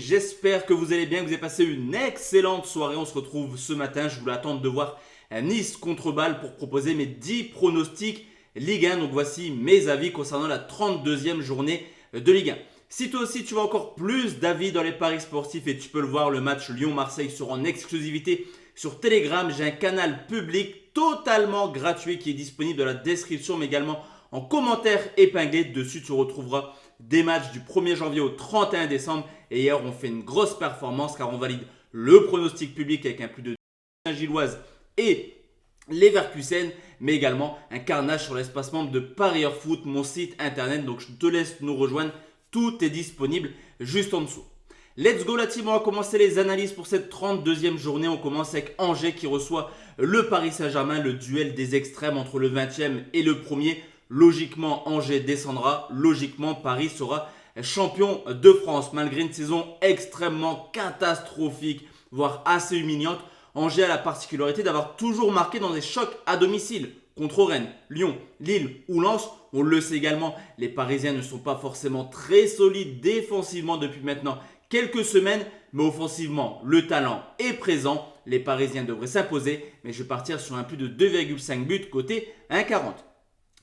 j'espère que vous allez bien, que vous avez passé une excellente soirée. On se retrouve ce matin, je voulais attendre de voir Nice contre Bâle pour proposer mes 10 pronostics Ligue 1. Donc voici mes avis concernant la 32e journée de Ligue 1. Si toi aussi tu veux encore plus d'avis dans les paris sportifs et tu peux le voir, le match Lyon-Marseille sera en exclusivité sur Telegram. J'ai un canal public totalement gratuit qui est disponible dans la description mais également en commentaire épinglé. Dessus tu retrouveras des matchs du 1er janvier au 31 décembre. Et hier, on fait une grosse performance car on valide le pronostic public avec un plus de Saint-Gilloise et Leverkusen, mais également un carnage sur l'espace membre de Parieur Foot, mon site internet. Donc, je te laisse nous rejoindre. Tout est disponible juste en dessous. Let's go la team, on va commencer les analyses pour cette 32e journée. On commence avec Angers qui reçoit le Paris Saint-Germain, le duel des extrêmes entre le 20e et le 1er. Logiquement, Angers descendra. Logiquement, Paris sera champion de France. Malgré une saison extrêmement catastrophique, voire assez humiliante, Angers a la particularité d'avoir toujours marqué dans des chocs à domicile. Contre Rennes, Lyon, Lille ou Lens. On le sait également, les Parisiens ne sont pas forcément très solides défensivement depuis maintenant quelques semaines. Mais offensivement, le talent est présent. Les Parisiens devraient s'imposer. Mais je vais partir sur un plus de 2,5 buts côté 1,40.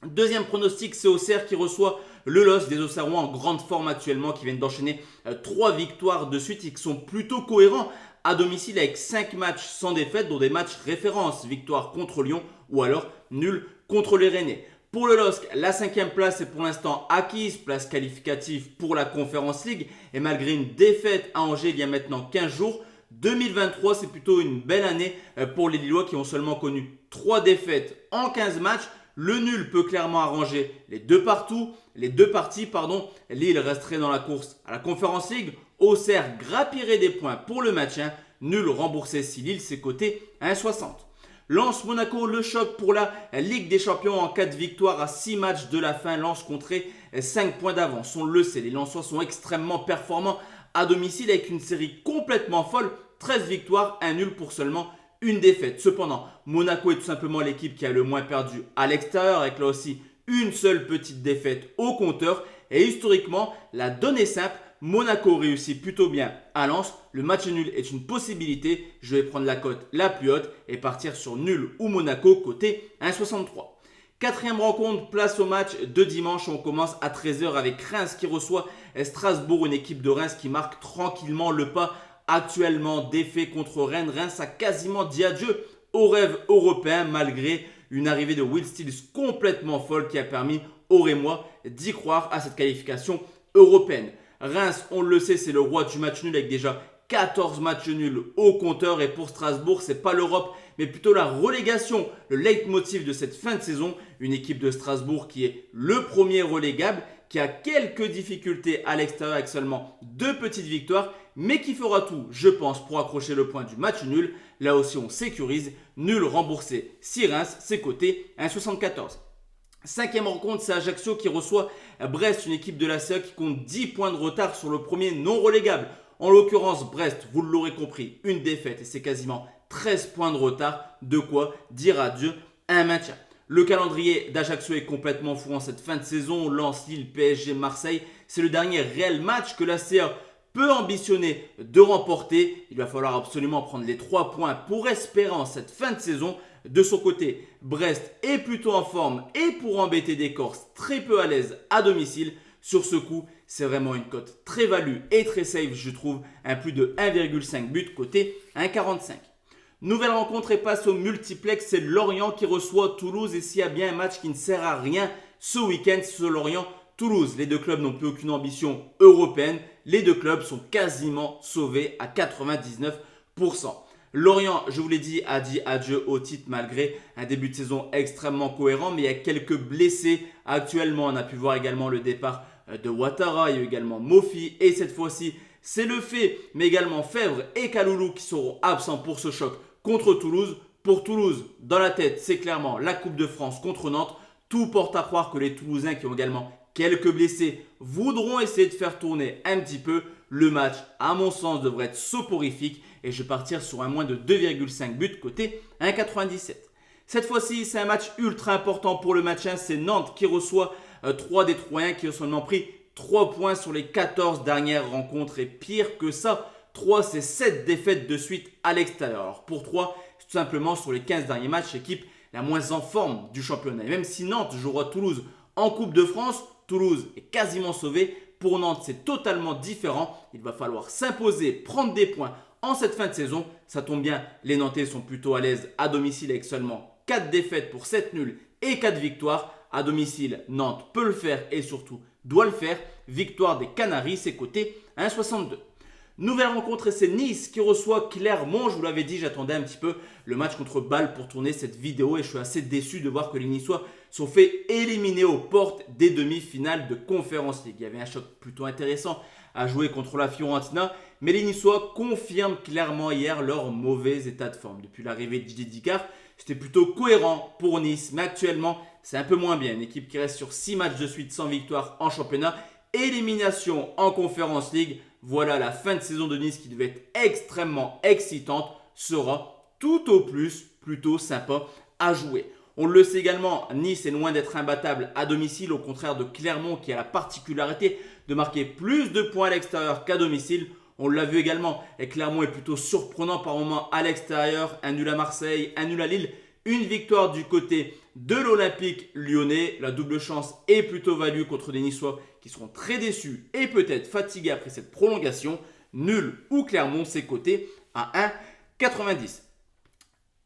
Deuxième pronostic, c'est Auxerre qui reçoit le LOSC des Auxerrois en grande forme actuellement, qui viennent d'enchaîner 3 victoires de suite et qui sont plutôt cohérents à domicile avec 5 matchs sans défaite, dont des matchs références, victoire contre Lyon ou alors nul contre les Rennais. Pour le LOSC, la 5e place est pour l'instant acquise, place qualificative pour la Conference League. Et malgré une défaite à Angers il y a maintenant 15 jours, 2023 c'est plutôt une belle année pour les Lillois qui ont seulement connu 3 défaites en 15 matchs. Le nul peut clairement arranger les deux parties. Lille resterait dans la course à la Conference League. Auxerre grappillerait des points pour le maintien. Nul remboursé si Lille c'est coté à 1,60. Lens Monaco, le choc pour la Ligue des Champions en cas de victoire à 6 matchs de la fin. Lens compterait 5 points d'avance. On le sait, les Lensois sont extrêmement performants à domicile avec une série complètement folle. 13 victoires, un nul pour seulement une défaite. Cependant, Monaco est tout simplement l'équipe qui a le moins perdu à l'extérieur, avec là aussi une seule petite défaite au compteur. Et historiquement, la donne est simple. Monaco réussit plutôt bien à Lens. Le match nul est une possibilité. Je vais prendre la cote la plus haute et partir sur nul ou Monaco côté 1,63. Quatrième rencontre, place au match de dimanche. On commence à 13h avec Reims qui reçoit Strasbourg, une équipe de Reims qui marque tranquillement le pas. Actuellement défait contre Rennes, Reims a quasiment dit adieu au rêve européen malgré une arrivée de Will Steele complètement folle qui a permis aux Rémois d'y croire à cette qualification européenne. Reims, on le sait, c'est le roi du match nul avec déjà 14 matchs nuls au compteur. Et pour Strasbourg, c'est pas l'Europe mais plutôt la relégation, le leitmotiv de cette fin de saison. Une équipe de Strasbourg qui est le premier relégable, qui a quelques difficultés à l'extérieur avec seulement 2 petites victoires, mais qui fera tout, je pense, pour accrocher le point du match nul. Là aussi, on sécurise, nul remboursé. Si Reims, c'est coté 1,74. Cinquième rencontre, c'est Ajaccio qui reçoit Brest, une équipe de la CA qui compte 10 points de retard sur le premier non relégable. En l'occurrence, Brest, vous l'aurez compris, une défaite et c'est quasiment 13 points de retard. De quoi dire adieu à un maintien. Le calendrier d'Ajaccio est complètement fou en cette fin de saison. Lens, Lille, PSG, Marseille. C'est le dernier réel match que la CA peut ambitionner de remporter. Il va falloir absolument prendre les 3 points pour espérer en cette fin de saison. De son côté, Brest est plutôt en forme et pour embêter des Corses très peu à l'aise à domicile. Sur ce coup, c'est vraiment une cote très value et très safe, je trouve. Un plus de 1,5 but côté 1,45. Nouvelle rencontre et passe au multiplex. C'est Lorient qui reçoit Toulouse. Et s'il y a bien un match qui ne sert à rien ce week-end, c'est Lorient-Toulouse. Les deux clubs n'ont plus aucune ambition européenne. Les deux clubs sont quasiment sauvés à 99%. Lorient, je vous l'ai dit, a dit adieu au titre malgré un début de saison extrêmement cohérent. Mais il y a quelques blessés actuellement. On a pu voir également le départ de Ouattara. Il y a eu également Mofi. Et cette fois-ci, c'est le fait, mais également Fèvre et Kaloulou qui seront absents pour ce choc contre Toulouse. Pour Toulouse, dans la tête, c'est clairement la Coupe de France contre Nantes. Tout porte à croire que les Toulousains qui ont également quelques blessés voudront essayer de faire tourner un petit peu. Le match, à mon sens, devrait être soporifique et je vais partir sur un moins de 2,5 buts côté 1,97. Cette fois-ci, c'est un match ultra important pour le maintien. C'est Nantes qui reçoit 3 des Troyens qui ont seulement pris 3 points sur les 14 dernières rencontres et pire que ça, 3 c'est 7 défaites de suite à l'extérieur. Alors pour 3, c'est tout simplement sur les 15 derniers matchs, l'équipe la moins en forme du championnat. Et même si Nantes jouera Toulouse en Coupe de France, Toulouse est quasiment sauvé. Pour Nantes, c'est totalement différent. Il va falloir s'imposer, prendre des points en cette fin de saison. Ça tombe bien, les Nantais sont plutôt à l'aise à domicile avec seulement 4 défaites pour 7 nuls et 4 victoires. À domicile, Nantes peut le faire et surtout doit le faire. Victoire des Canaries, c'est coté 1,62. Nouvelle rencontre et c'est Nice qui reçoit Clermont. Je vous l'avais dit, j'attendais un petit peu le match contre Bâle pour tourner cette vidéo et je suis assez déçu de voir que les Niçois sont fait éliminer aux portes des demi-finales de Conference League. Il y avait un choc plutôt intéressant à jouer contre la Fiorentina, mais les Niçois confirment clairement hier leur mauvais état de forme. Depuis l'arrivée de Didier Dicard, c'était plutôt cohérent pour Nice, mais actuellement c'est un peu moins bien. Une équipe qui reste sur 6 matchs de suite sans victoire en championnat, élimination en Conference League. Voilà, la fin de saison de Nice qui devait être extrêmement excitante sera tout au plus plutôt sympa à jouer. On le sait également, Nice est loin d'être imbattable à domicile, au contraire de Clermont qui a la particularité de marquer plus de points à l'extérieur qu'à domicile. On l'a vu également, et Clermont est plutôt surprenant par moments à l'extérieur, un nul à Marseille, un nul à Lille, une victoire du côté de l'Olympique lyonnais. La double chance est plutôt value contre des Niçois qui seront très déçus et peut-être fatigués après cette prolongation. Nul ou Clermont, c'est coté à 1,90.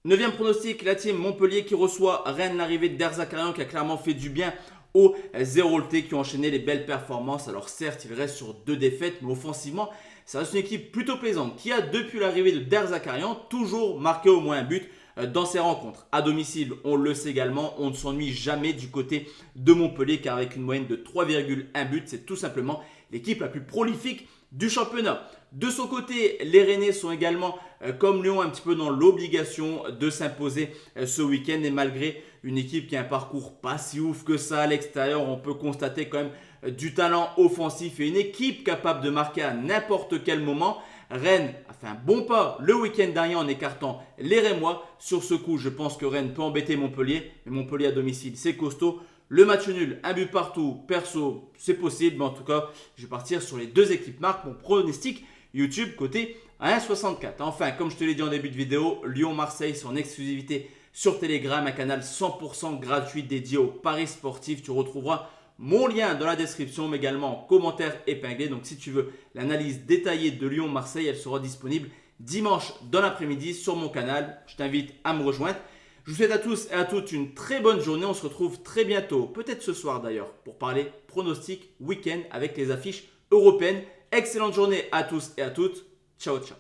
9e pronostic, la team Montpellier qui reçoit Rennes, l'arrivée de Der Zakarian qui a clairement fait du bien aux Zéroletés qui ont enchaîné les belles performances. Alors certes, il reste sur 2 défaites, mais offensivement, ça reste une équipe plutôt plaisante qui a depuis l'arrivée de Der Zakarian toujours marqué au moins un but dans ses rencontres. À domicile, on le sait également, on ne s'ennuie jamais du côté de Montpellier car avec une moyenne de 3,1 buts, c'est tout simplement l'équipe la plus prolifique du championnat. De son côté, les Rennais sont également, comme Lyon, un petit peu dans l'obligation de s'imposer ce week-end. Et malgré une équipe qui a un parcours pas si ouf que ça à l'extérieur, on peut constater quand même du talent offensif et une équipe capable de marquer à n'importe quel moment. Rennes a fait un bon pas le week-end dernier en écartant les Rémois. Sur ce coup, je pense que Rennes peut embêter Montpellier. Mais Montpellier à domicile, c'est costaud. Le match nul, un but partout, perso, c'est possible. Mais en tout cas, je vais partir sur les 2 équipes marques. Mon pronostic YouTube côté à 1,64. Enfin, comme je te l'ai dit en début de vidéo, Lyon-Marseille, c'est en exclusivité sur Telegram, un canal 100% gratuit dédié aux paris sportifs. Tu retrouveras mon lien dans la description, mais également en commentaire épinglé. Donc si tu veux l'analyse détaillée de Lyon-Marseille, elle sera disponible dimanche dans l'après-midi sur mon canal. Je t'invite à me rejoindre. Je vous souhaite à tous et à toutes une très bonne journée. On se retrouve très bientôt, peut-être ce soir d'ailleurs, pour parler pronostic week-end avec les affiches européennes. Excellente journée à tous et à toutes. Ciao, ciao.